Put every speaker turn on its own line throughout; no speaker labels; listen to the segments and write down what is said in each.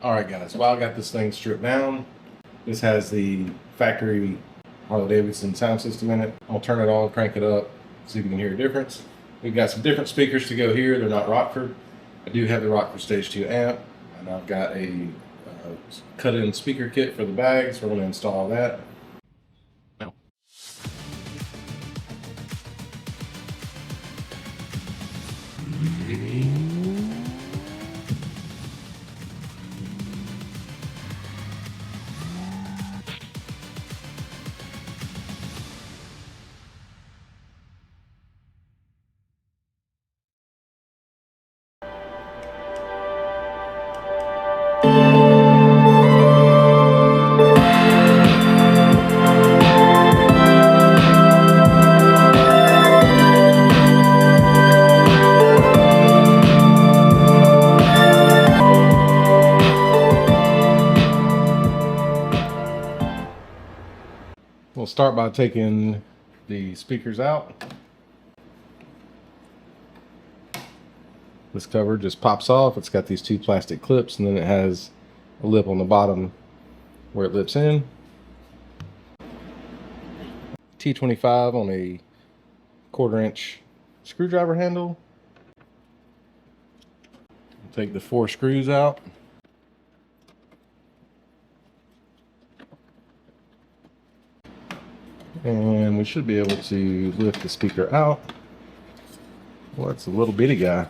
Alright guys, while I got this thing stripped down, this has the factory Harley Davidson sound system in it. I'll turn it on, crank it up, see if you can hear a difference. We've got some different speakers to go here. They're not Rockford. I do have the Rockford Stage 2 amp, and I've got a cut-in speaker kit for the bags. We're going to install that. Now. We'll start by taking the speakers out. This cover just pops off. It's got these two plastic clips, and then it has a lip on the bottom where it lips in. T25 on a 1/4-inch screwdriver handle. Take the 4 screws out. And we should be able to lift the speaker out. Well, it's a little bitty guy.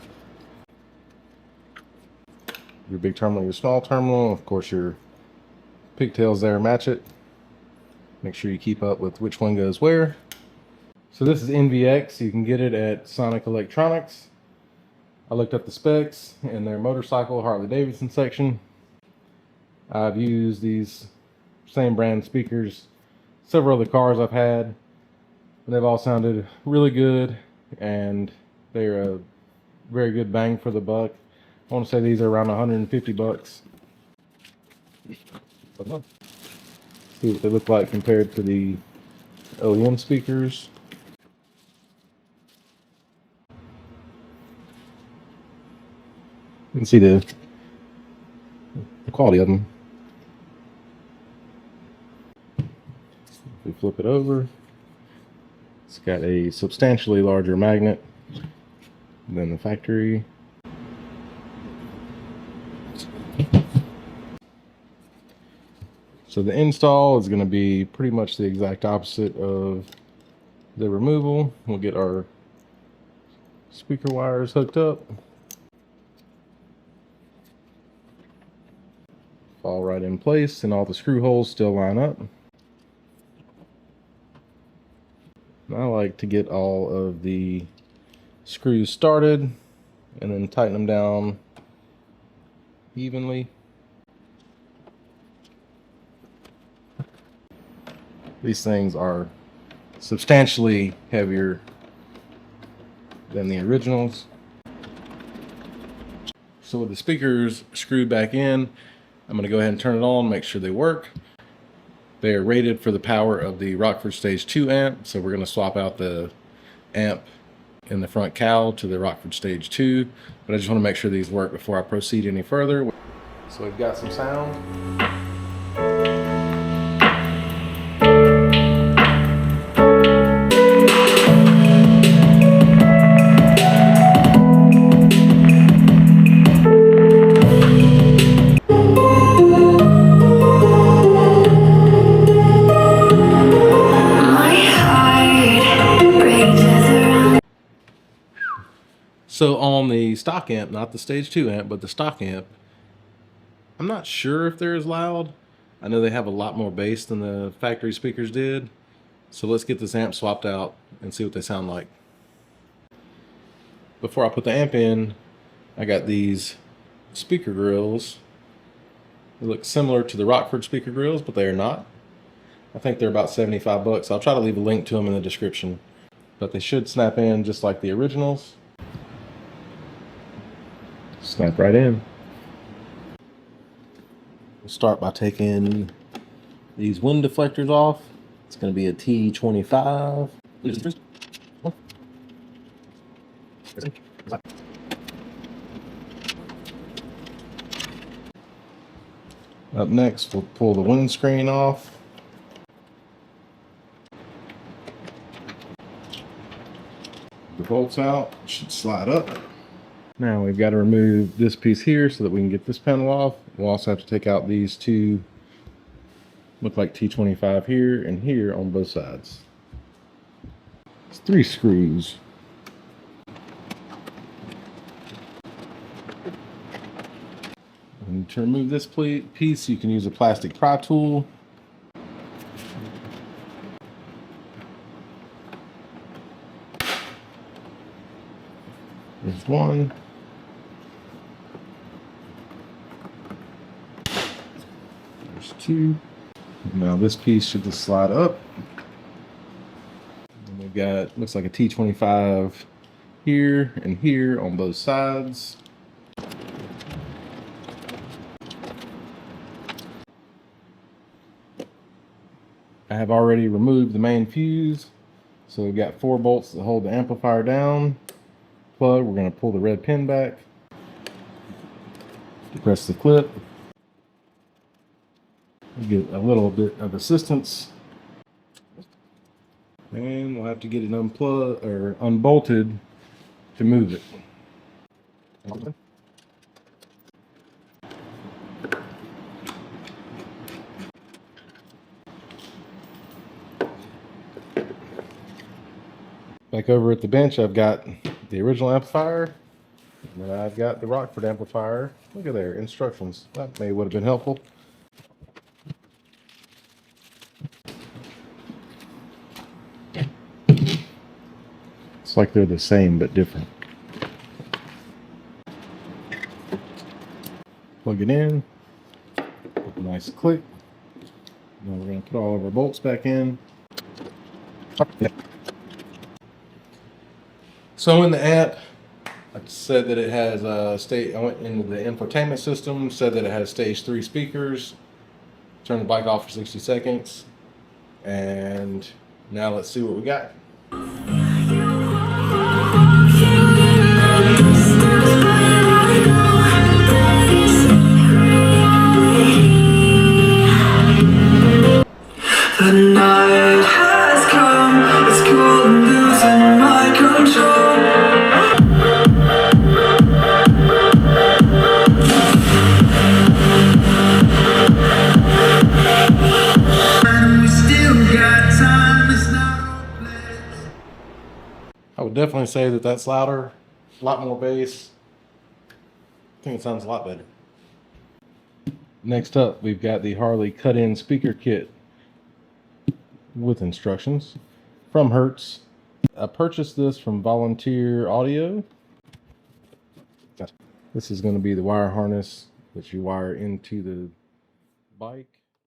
Your big terminal, your small terminal. Of course, your pigtails there match it. Make sure you keep up with which one goes where. So this is NVX. You can get it at Sonic Electronics. I looked up the specs in their motorcycle Harley Davidson section. I've used these same brand speakers several other cars I've had, and they've all sounded really good, and they're a very good bang for the buck. I want to say these are around 150 bucks. See what they look like compared to the OEM speakers. You can see the quality of them. We flip it over. It's got a substantially larger magnet than the factory. So the install is going to be pretty much the exact opposite of the removal. We'll get our speaker wires hooked up. Fall right in place, and all the screw holes still line up. I like to get all of the screws started and then tighten them down evenly. These things are substantially heavier than the originals. So with the speakers screwed back in, I'm going to go ahead and turn it on, make sure they work. They are rated for the power of the Rockford Stage 2 amp, so we're going to swap out the amp in the front cowl to the Rockford Stage 2, but I just want to make sure these work before I proceed any further. So we've got some sound. So on the stock amp, not the Stage 2 amp, but the stock amp, I'm not sure if they're as loud. I know they have a lot more bass than the factory speakers did. So let's get this amp swapped out and see what they sound like. Before I put the amp in, I got these speaker grills. They look similar to the Rockford speaker grills, but they are not. I think they're about 75 bucks. I'll try to leave a link to them in the description. But they should snap in just like the originals. Snap right in. We'll start by taking these wind deflectors off. It's going to be a T25. Up next, we'll pull the windscreen off. The bolts out, it should slide up. Now we've got to remove this piece here so that we can get this panel off. We'll also have to take out these two, look like T25 here and here on both sides. It's 3 screws. And to remove this piece, you can use a plastic pry tool. There's one. There's 2. Now this piece should just slide up. And we've got, looks like a T25 here and here on both sides. I have already removed the main fuse. So we've got 4 bolts that hold the amplifier down. Plug, we're going to pull the red pin back. Depress the clip. Get a little bit of assistance. And we'll have to get it unplugged or unbolted to move it. Back over at the bench, I've got the original amplifier, and then I've got the Rockford amplifier. Look at there, instructions. That may would have been helpful. It's like they're the same but different. Plug it in, with a nice click. Now we're going to put all of our bolts back in. So in the amp, I said that it has I went into the infotainment system, said that it has stage 3 speakers. Turn the bike off for 60 seconds. And now let's see what we got.
The night has come, it's cold and losing my control. And we still got time, it's not hopeless.
I would definitely say that that's louder, a lot more bass. I think it sounds a lot better. Next up, we've got the Harley cut-in speaker kit with instructions from Hertz. I purchased this from Volunteer Audio. This is going to be the wire harness that you wire into the bike.